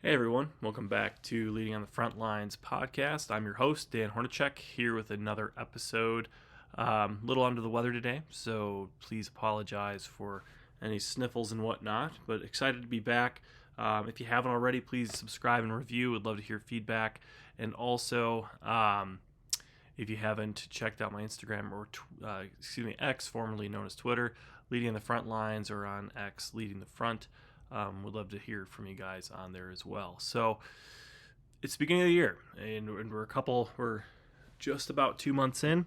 Hey everyone, welcome back to Leading on the Frontlines podcast. I'm your host, Dan Hornacek, here with another episode. Little under the weather today, so please apologize for any sniffles and whatnot, but excited to be back. If you haven't already, please subscribe and review. Would love to hear feedback. And also, if you haven't checked out my Instagram or X, formerly known as Twitter, Leading on the Frontlines, or on X, Leading the Front. Would love to hear from you guys on there as well. So it's the beginning of the year, and we're just about 2 months in,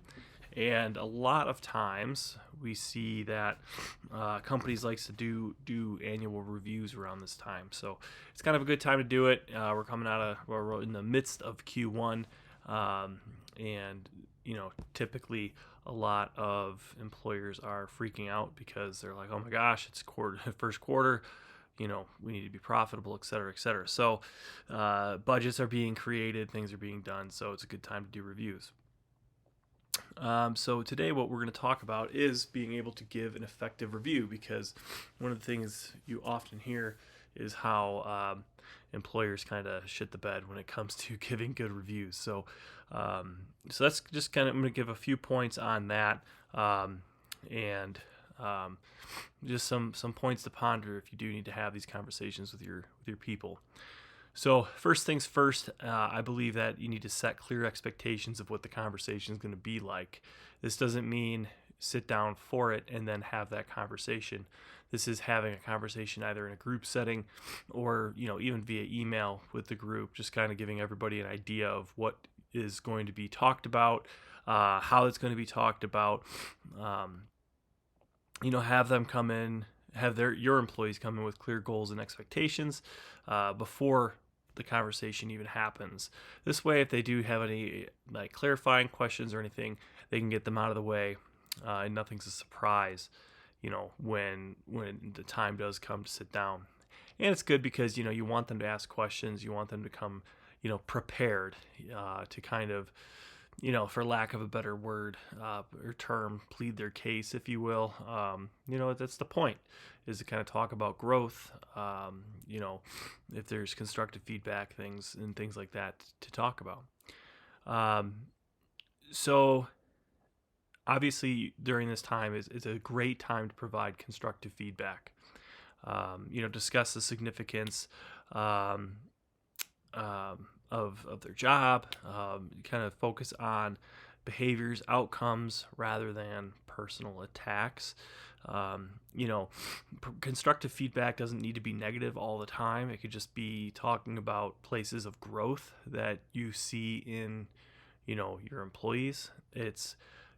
and a lot of times we see that companies like to do annual reviews around this time. So it's kind of a good time to do it. We're in the midst of Q1, and typically a lot of employers are freaking out because they're like, oh my gosh, it's first quarter. We need to be profitable, et cetera, et cetera. So budgets are being created, things are being done, so it's a good time to do reviews. So today what we're going to talk about is being able to give an effective review, because one of the things you often hear is how employers kind of shit the bed when it comes to giving good reviews. So that's just I'm going to give a few points on that, and just some points to ponder if you do need to have these conversations with your people. So first things first, I believe that you need to set clear expectations of what the conversation is going to be like. This doesn't mean sit down for it and then have that conversation. This is having a conversation either in a group setting or even via email with the group, just kind of giving everybody an idea of what is going to be talked about, how it's going to be talked about. Have them come in, your employees come in with clear goals and expectations before the conversation even happens. This way, if they do have any clarifying questions or anything, they can get them out of the way, and nothing's a surprise. When the time does come to sit down, and it's good because you want them to ask questions, you want them to come prepared to kind of, for lack of a better word or term, plead their case, if you will. That's the point, is to kind of talk about growth, if there's constructive feedback, things like that to talk about. So obviously during this time is a great time to provide constructive feedback. Discuss the significance of their job, kind of focus on behaviors, outcomes, rather than personal attacks. Constructive feedback doesn't need to be negative all the time. It could just be talking about places of growth that you see in, your employees. It's,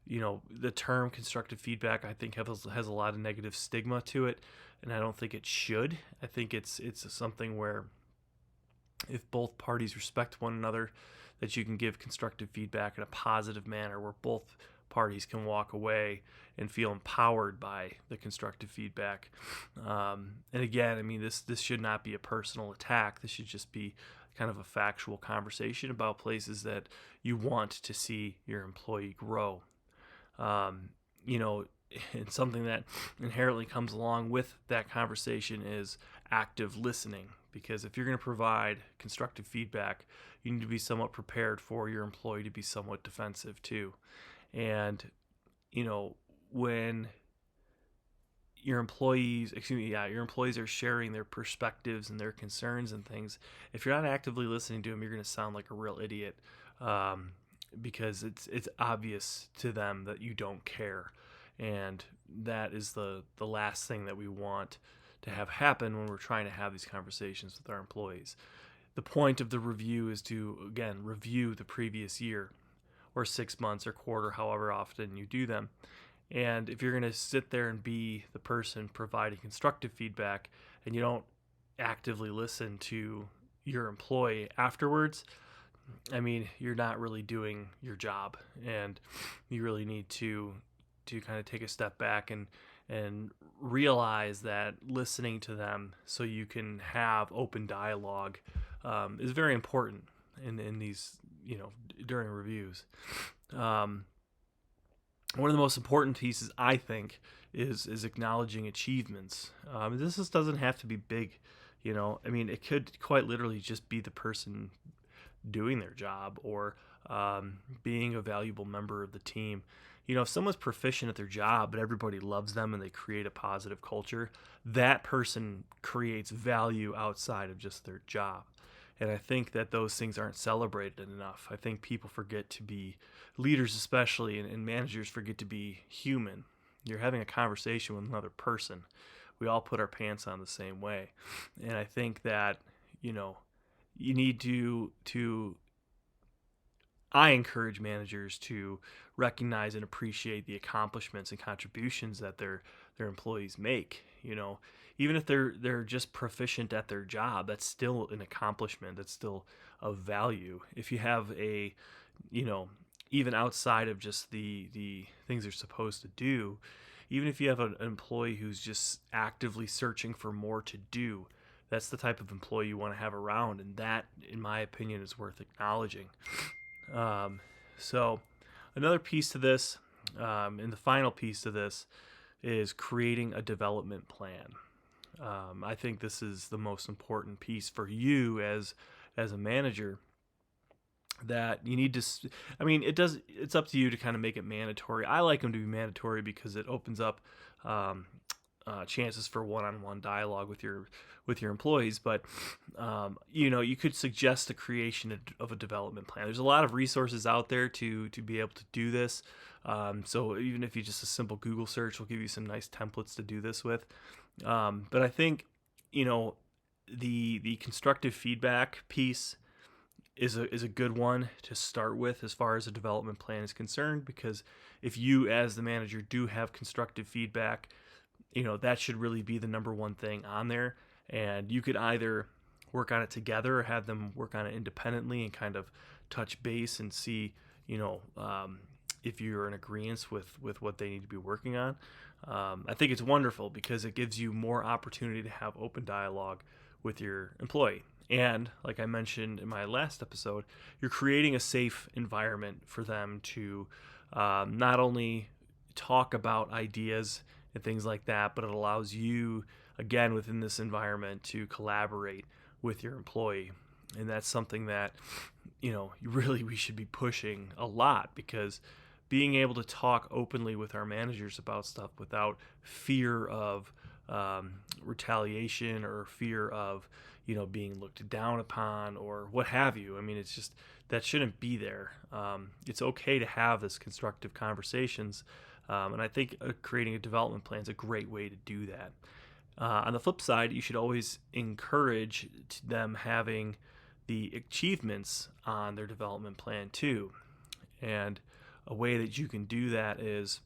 the term constructive feedback, I think, has a lot of negative stigma to it, and I don't think it should. I think it's something where, if both parties respect one another, that you can give constructive feedback in a positive manner where both parties can walk away and feel empowered by the constructive feedback. And again, this should not be a personal attack. This should just be kind of a factual conversation about places that you want to see your employee grow. And something that inherently comes along with that conversation is active listening. Because if you're going to provide constructive feedback, you need to be somewhat prepared for your employee to be somewhat defensive too. And, when your employees are sharing their perspectives and their concerns and things, if you're not actively listening to them, you're going to sound like a real idiot, because it's obvious to them that you don't care. And that is the last thing that we want to have happen when we're trying to have these conversations with our employees. The point of the review is to, again, review the previous year or 6 months or quarter, however often you do them. And if you're going to sit there and be the person providing constructive feedback and you don't actively listen to your employee afterwards, you're not really doing your job, and you really need to kind of take a step back and realize that listening to them so you can have open dialogue is very important in these, during reviews. One of the most important pieces, I think, is acknowledging achievements. This just doesn't have to be big. I mean, it could quite literally just be the person doing their job, or being a valuable member of the team. If someone's proficient at their job but everybody loves them and they create a positive culture, that person creates value outside of just their job. And I think that those things aren't celebrated enough. I think people forget to be leaders, especially, and managers forget to be human. You're having a conversation with another person. We all put our pants on the same way. And I think that, you need to I encourage managers to recognize and appreciate the accomplishments and contributions that their employees make. Even if they're just proficient at their job, that's still an accomplishment. That's still of value. If you have you know, even outside of just the things they're supposed to do, even if you have an employee who's just actively searching for more to do, that's the type of employee you want to have around, and that, in my opinion, is worth acknowledging. So another piece to this, and the final piece to this, is creating a development plan. I think this is the most important piece for you as a manager, that you need to. I mean, it's up to you to kind of make it mandatory. I like them to be mandatory because it opens up chances for one-on-one dialogue with your employees. But you could suggest the creation of a development plan. There's a lot of resources out there to be able to do this. So even if you just a simple Google search will give you some nice templates to do this with. But I think the constructive feedback piece is a good one to start with as far as a development plan is concerned, because if you as the manager do have constructive feedback, that should really be the number one thing on there. And you could either work on it together or have them work on it independently and kind of touch base and see, if you're in agreement with what they need to be working on. I think it's wonderful because it gives you more opportunity to have open dialogue with your employee. And like I mentioned in my last episode, you're creating a safe environment for them to not only talk about ideas and things like that, but it allows you, again, within this environment, to collaborate with your employee. And that's something that, we should be pushing a lot, because being able to talk openly with our managers about stuff without fear of retaliation or fear of, being looked down upon or what have you. I mean, it's just, that shouldn't be there. It's okay to have this constructive conversations. And I think creating a development plan is a great way to do that. On the flip side, you should always encourage them having the achievements on their development plan too. And a way that you can do that is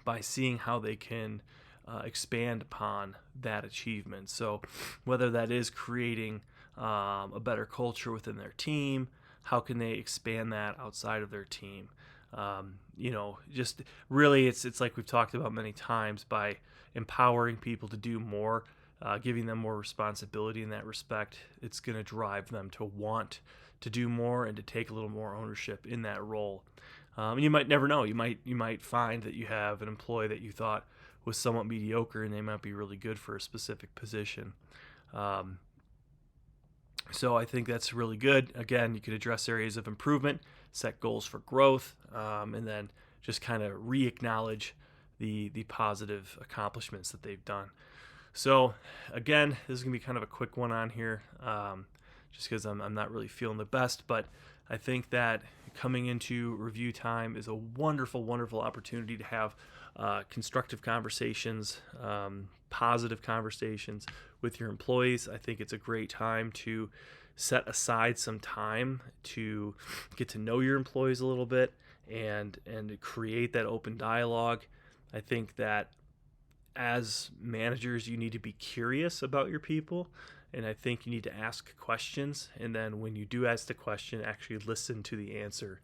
by seeing how they can expand upon that achievement. So whether that is creating a better culture within their team, how can they expand that outside of their team? Just really, it's like we've talked about many times, by empowering people to do more, giving them more responsibility in that respect, it's going to drive them to want to do more and to take a little more ownership in that role. And you might never know. You might find that you have an employee that you thought was somewhat mediocre, and they might be really good for a specific position. So I think that's really good. Again, you could address areas of improvement, set goals for growth, and then just kind of re-acknowledge the positive accomplishments that they've done. So again, this is going to be kind of a quick one on here, just because I'm not really feeling the best, but I think that coming into review time is a wonderful, wonderful opportunity to have constructive conversations, positive conversations with your employees. I think it's a great time to set aside some time to get to know your employees a little bit and create that open dialogue. I think that as managers, you need to be curious about your people, and I think you need to ask questions. And then when you do ask the question, actually listen to the answer.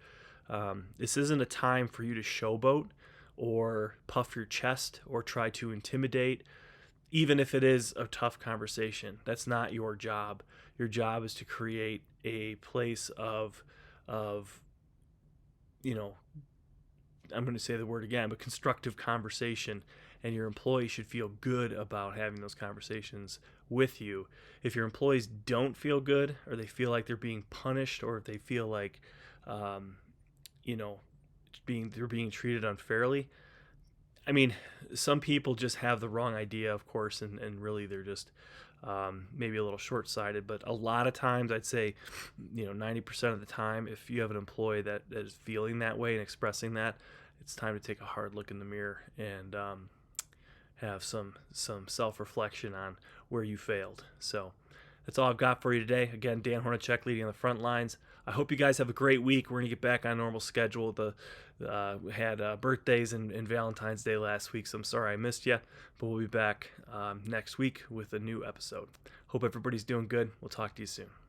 This isn't a time for you to showboat or puff your chest or try to intimidate, even if it is a tough conversation. That's not your job. Your job is to create a place of I'm going to say the word again, but constructive conversation and your employees should feel good about having those conversations with you. If your employees don't feel good, or they feel like they're being punished, or if they feel like you know they're being treated unfairly, I mean, some people just have the wrong idea, of course, and really they're just maybe a little short-sighted. But a lot of times, I'd say, 90% of the time, if you have an employee that is feeling that way and expressing that, it's time to take a hard look in the mirror and have some self-reflection on where you failed. So that's all I've got for you today. Again, Dan Hornacek, leading on the front lines. I hope you guys have a great week. We're going to get back on normal schedule. We had birthdays and Valentine's Day last week, so I'm sorry I missed you. But we'll be back next week with a new episode. Hope everybody's doing good. We'll talk to you soon.